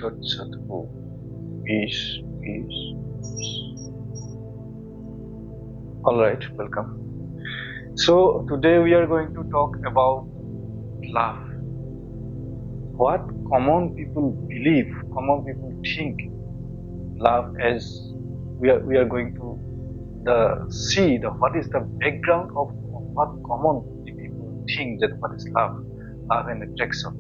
Tat Sat Om. Peace, peace, peace. Alright, welcome. So today we are going to talk about love. What common people believe, common people think love as we are going to see what is the background of what common people think that what is love and attraction,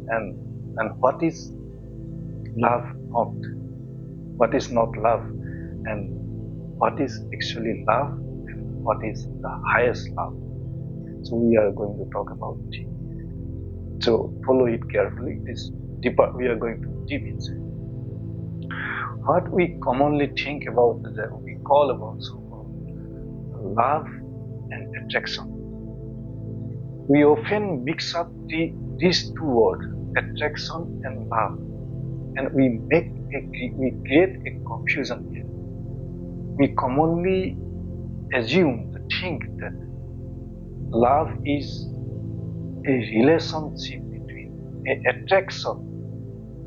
and what is love not, what is not love, and what is actually love, and what is the highest love. So we are going to talk about it. So follow it carefully. This deeper we are going to deep inside. What we commonly think about that we call about so-called love and attraction. We often mix up these two words, attraction and love, and we create a confusion here. We commonly assume to think that love is a relationship between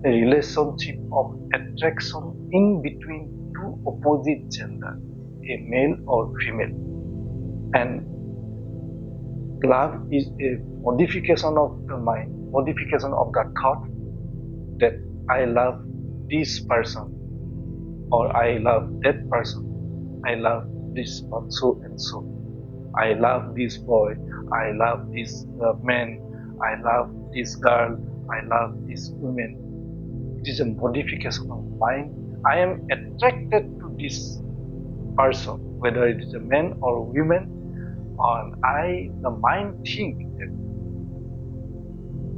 a relationship of attraction in between two opposite gender, a male or female, and love is a modification of the mind, modification of the thought that I love this person, or I love that person, I love this one, so and so. I love this boy, I love this man, I love this girl, I love this woman. It is a modification of mind. I am attracted to this person, whether it is a man or woman, and the mind think that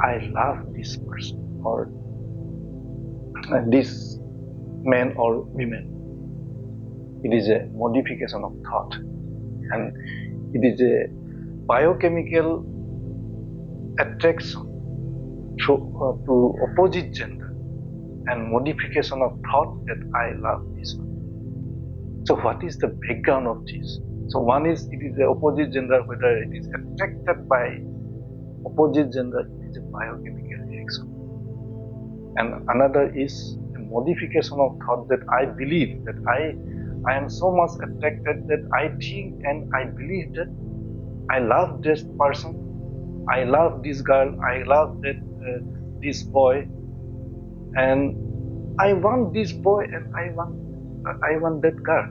I love this person or this man or woman. It is a modification of thought, and it is a biochemical attraction to opposite gender and modification of thought that I love this one. So what is the background of this? So one is it is the opposite gender, whether it is attracted by opposite gender, it is a biochemical reaction. And another is a modification of thought that I believe that I am so much attracted that I think and I believe that I love this person, I love this girl, I love this boy, and I want this boy and I want that girl.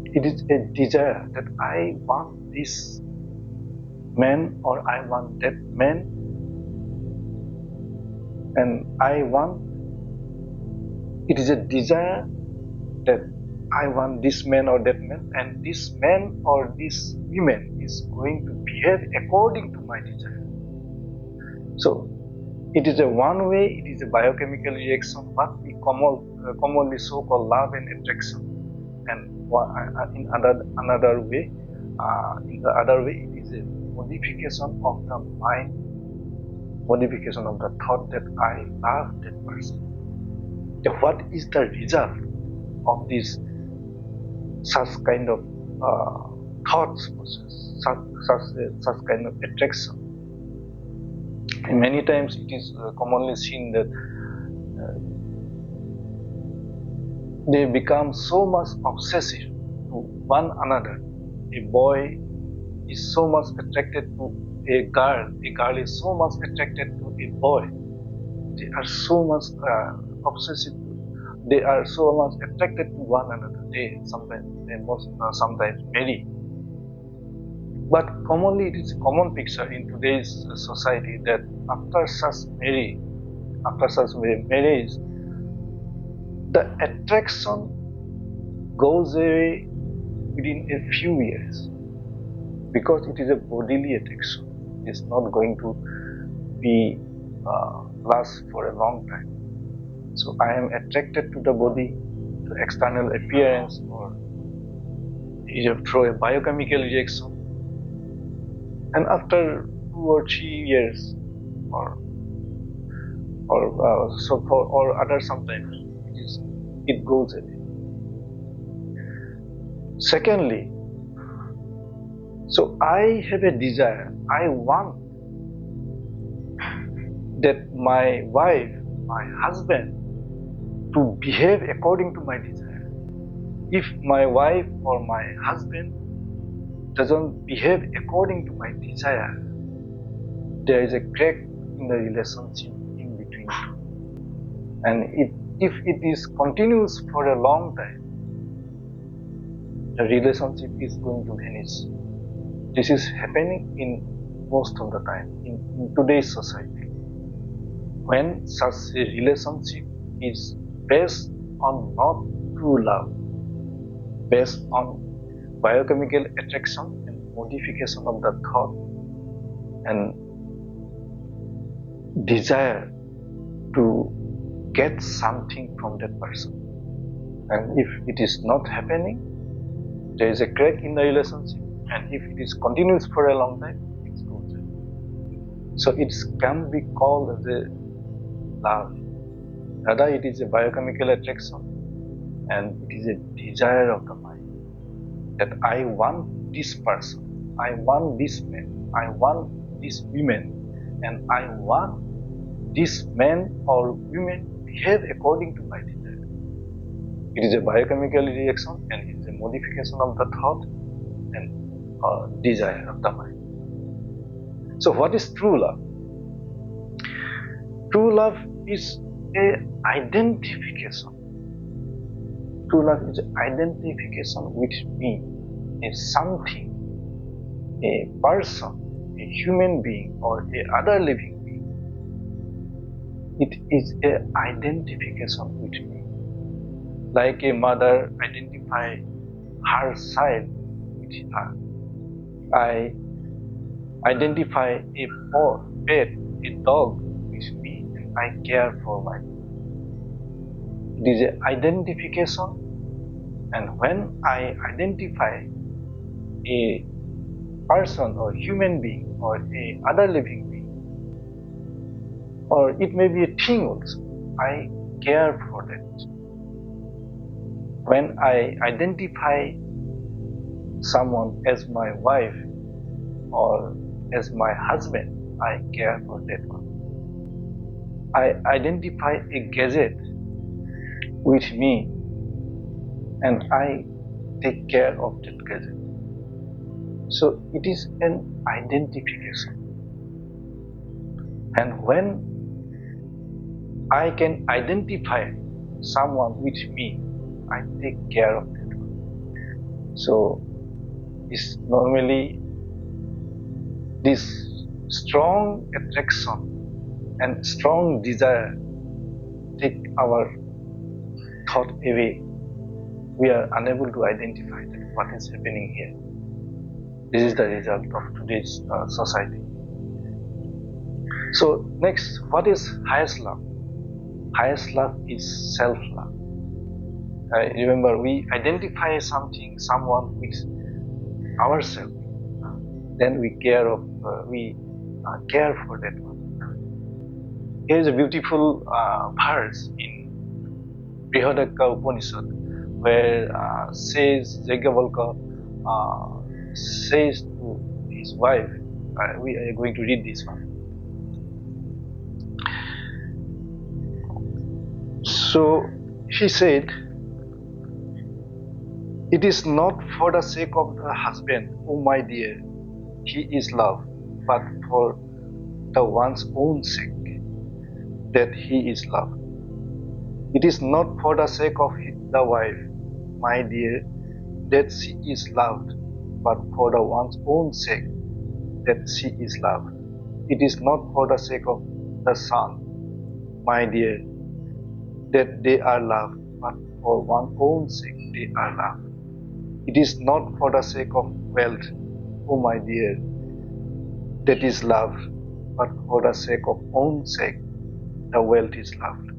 It is a desire that I want this man or I want that man, and it is a desire that I want this man or that man, and this man or this woman is going to behave according to my desire. So it is a one way, it is a biochemical reaction, what we commonly so-called love and attraction. And in another way, in the other way, it is a modification of the mind, modification of the thought that I love that person. So what is the result of this such kind of thoughts process, such kind of attraction? And many times it is commonly seen that they become so much obsessive to one another. A boy is so much attracted to a girl is so much attracted to a boy. They are so much obsessive. They are so much attracted to one another. They sometimes marry. But commonly it is a common picture in today's society that after such marriage, the attraction goes away within a few years, because it is a bodily attraction. It is not going to be last for a long time. So I am attracted to the body, to external appearance, or through a biochemical reaction, and after 2 or 3 years, or other sometimes it goes away. Secondly, so I have a desire, I want that my wife my husband to behave according to my desire. If my wife or my husband doesn't behave according to my desire, there is a crack in the relationship in between two. And if it is continuous for a long time, the relationship is going to vanish. This is happening in most of the time in today's society. When such a relationship is based on not true love, based on biochemical attraction and modification of the thought and desire to get something from that person. And if it is not happening, there is a crack in the relationship, and if it is continuous for a long time, it's good. So it can be called as a love. Rather, it is a biochemical attraction, and it is a desire of the mind that I want this person, I want this man, I want this woman, and I want this man or woman behave according to my desire. It is a biochemical reaction, and it is a modification of the thought and desire of the mind. So what is true love? True love is a identification. True love is identification with me, a something, a person, a human being, or a other living being. It is a identification with me. Like a mother identify her child with her. I identify a pet, a dog with me, and I care for my dog. It is an identification, and when I identify a person or human being or a other living being, or it may be a thing also, I care for that. When I identify someone as my wife or as my husband, I care for that one. I identify a gadget with me and I take care of that gadget. So it is an identification. And when I can identify someone with me, I take care of that one. So it's normally this strong attraction and strong desire take our thought away. We are unable to identify that what is happening here. This is the result of today's society. So next, what is highest love? Highest love is self-love. Remember, we identify something, someone with ourselves. Then we care for that one. Here is a beautiful verse in Brihadaka Upanishad where says Yajnavalkya says to his wife, we are going to read this one. So he said, "It is not for the sake of the husband, oh my dear, he is loved, but for the one's own sake that he is loved. It is not for the sake of the wife, my dear, that she is loved, but for the one's own sake that she is loved. It is not for the sake of the son, my dear, that they are loved, but for one's own sake they are loved. It is not for the sake of wealth, oh my dear, that is loved, but for the sake of own sake the wealth is loved."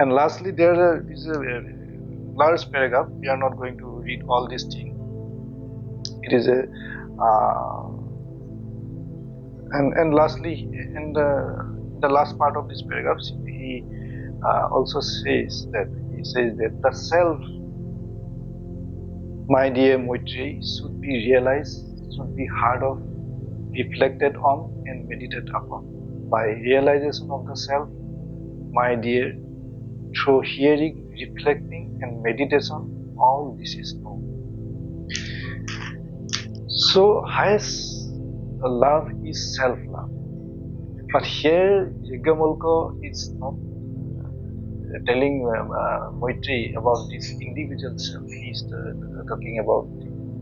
And lastly, there is a large paragraph. We are not going to read all these things. It is a and lastly, in the last part of this paragraph, he also says that the self, my dear Maitri, should be realized, should be heard of, reflected on, and meditated upon. By realization of the self, my dear, through hearing, reflecting, and meditation, all this is known. So, highest love is self-love. But here, Yajnavalkya is not telling Maitri about this individual self. He is talking about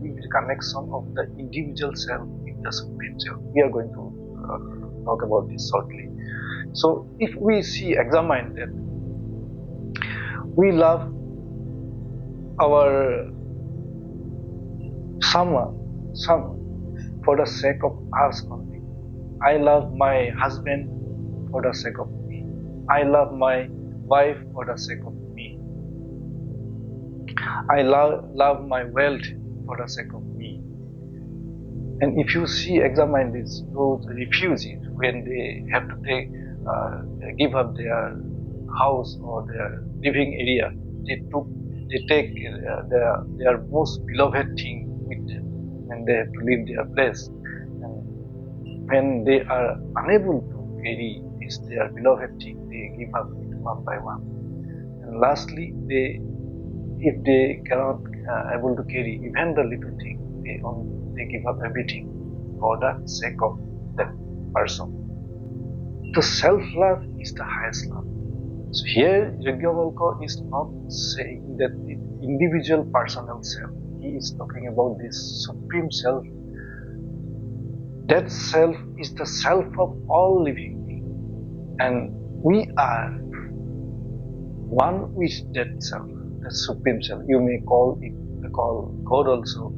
the connection of the individual self with the Supreme Self. We are going to talk about this shortly. So, if we examine that we love our someone for the sake of us only. I love my husband for the sake of me. I love my wife for the sake of me. I love my wealth for the sake of me. And if you examine those refugees when they have to give up their house or their living area, they take their most beloved thing with them, and they have to leave their place. And when they are unable to carry their beloved thing, they give up it one by one. And lastly, if they cannot able to carry even the little thing, they give up everything for the sake of that person. The self-love is the highest love. So here, Yajnavalkya is not saying that the individual personal self. He is talking about this supreme self. That self is the self of all living beings, and we are one with that self, the supreme self. You may call God also.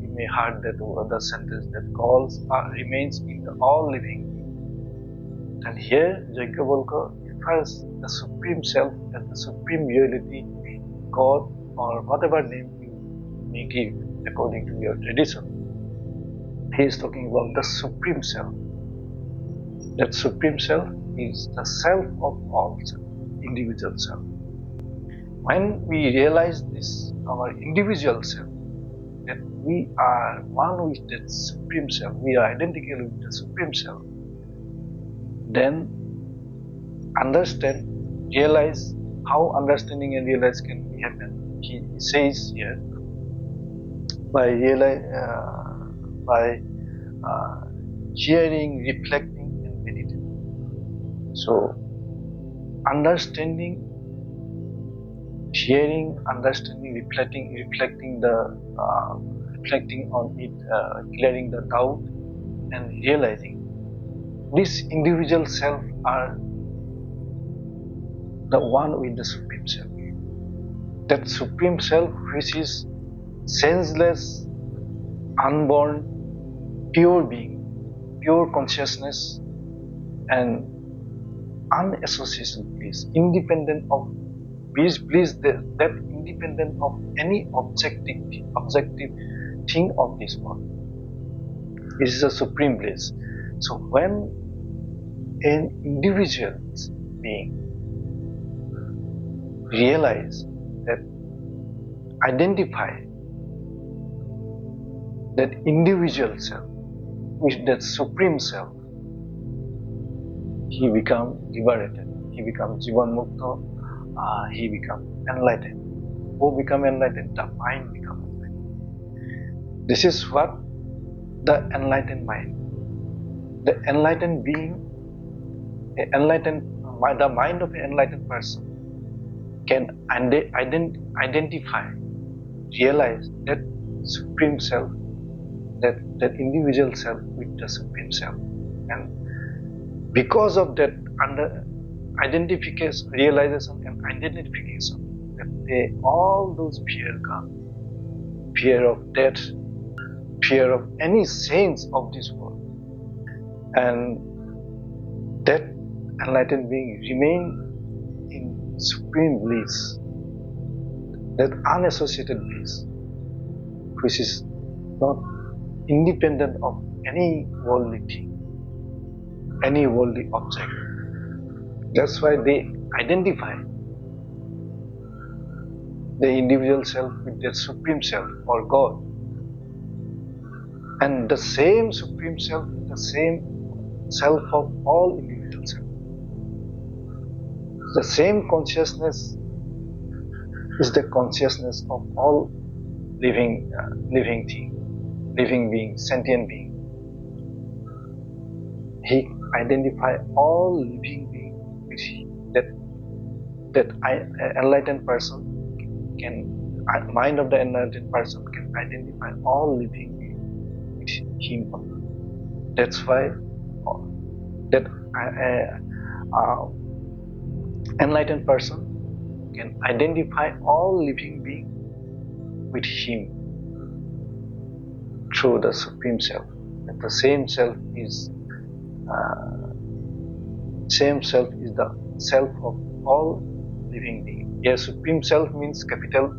You may heard that other sentence that God remains in all living beings. And here, Yajnavalkya refers the supreme self as the supreme reality, God, or whatever name you may give according to your tradition. He is talking about the supreme self. That supreme self is the self of all self, individual self. When we realize this, our individual self, that we are one with that supreme self, we are identical with the supreme self, then realize how understanding and realize can be happen. He says here, by hearing, reflecting, and meditating. So, understanding, hearing, understanding, reflecting on it, clearing the doubt, and realizing this individual self are the one with the supreme self. That supreme self, which is senseless, unborn, pure being, pure consciousness, and unassociated bliss, independent of bliss that independent of any objective thing of this world. This is a supreme bliss. So when an individual being realize that, identify that individual self with that supreme self, he becomes liberated. He becomes Jivan Mukta. He becomes enlightened. Who become enlightened? The mind becomes enlightened. This is what the enlightened mind, the enlightened being, the mind of an enlightened person can identify, realize that supreme self, that individual self with the supreme self, and because of that identification, realization, and identification, that all those fear come, fear of death, fear of any sense of this world, and that enlightened being remain in supreme bliss, that unassociated bliss, which is not independent of any worldly thing, any worldly object. That's why they identify the individual self with their supreme self or God. And the same supreme self, the same self of all individual self. The same consciousness is the consciousness of all living thing, living being, sentient being. He identify all living being which that enlightened person can, mind of the enlightened person can identify all living being with him. That's why that enlightened person can identify all living being with him through the Supreme Self. And the same self is the self of all living beings. Here, Supreme Self means capital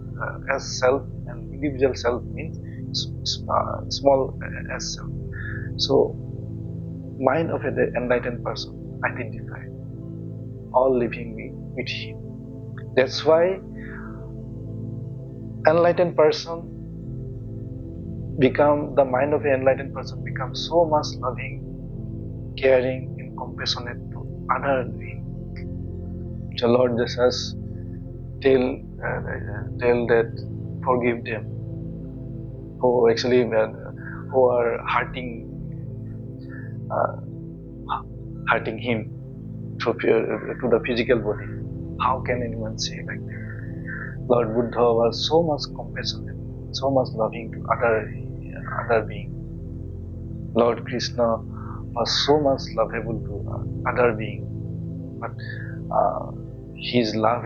S self, and individual self means small s self. So, mind of an enlightened person identify all living beings with him. That's why enlightened person the mind of an enlightened person becomes so much loving, caring, and compassionate to other beings. The Lord Jesus tell that forgive them who actually who are hurting him to the physical body. How can anyone say like that? Lord Buddha was so much compassionate, so much loving to other beings. Lord Krishna was so much lovable to other beings, but his love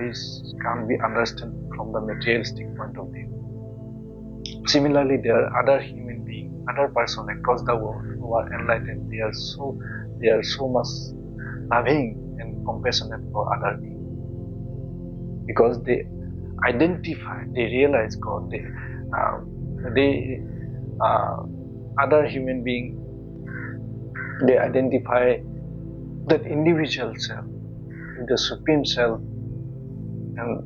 can't be understood from the materialistic point of view. Similarly, there are other human beings, other persons across the world who are enlightened. They are so much loving and compassionate for other beings because they identify, they realize God. Other human beings, they identify that individual self, the Supreme Self, and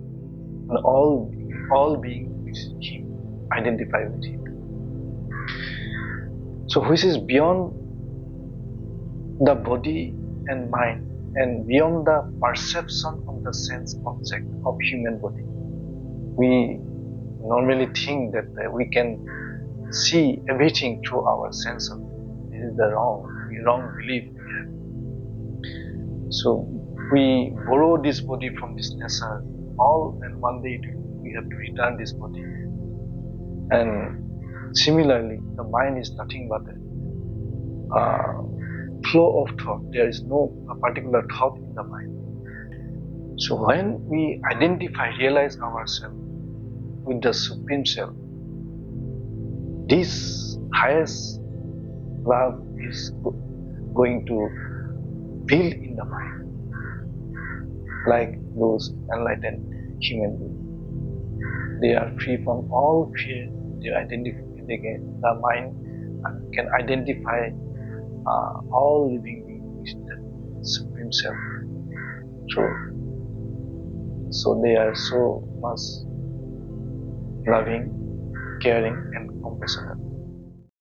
all beings with Him, identify with Him. So, which is beyond the body and mind, and beyond the perception of the sense object of human body. We normally think that we can see everything through our sense of it. This is the wrong belief we have. So we borrow this body from this nature, and one day we have to return this body. And similarly, the mind is nothing but a flow of thought. There is no particular thought in the mind. So when we realize ourselves with the Supreme Self, this highest love is going to build in the mind, like those enlightened human beings. They are free from all fear. The mind can identify all living beings with the Supreme Self. So they are so much loving, caring, and compassionate.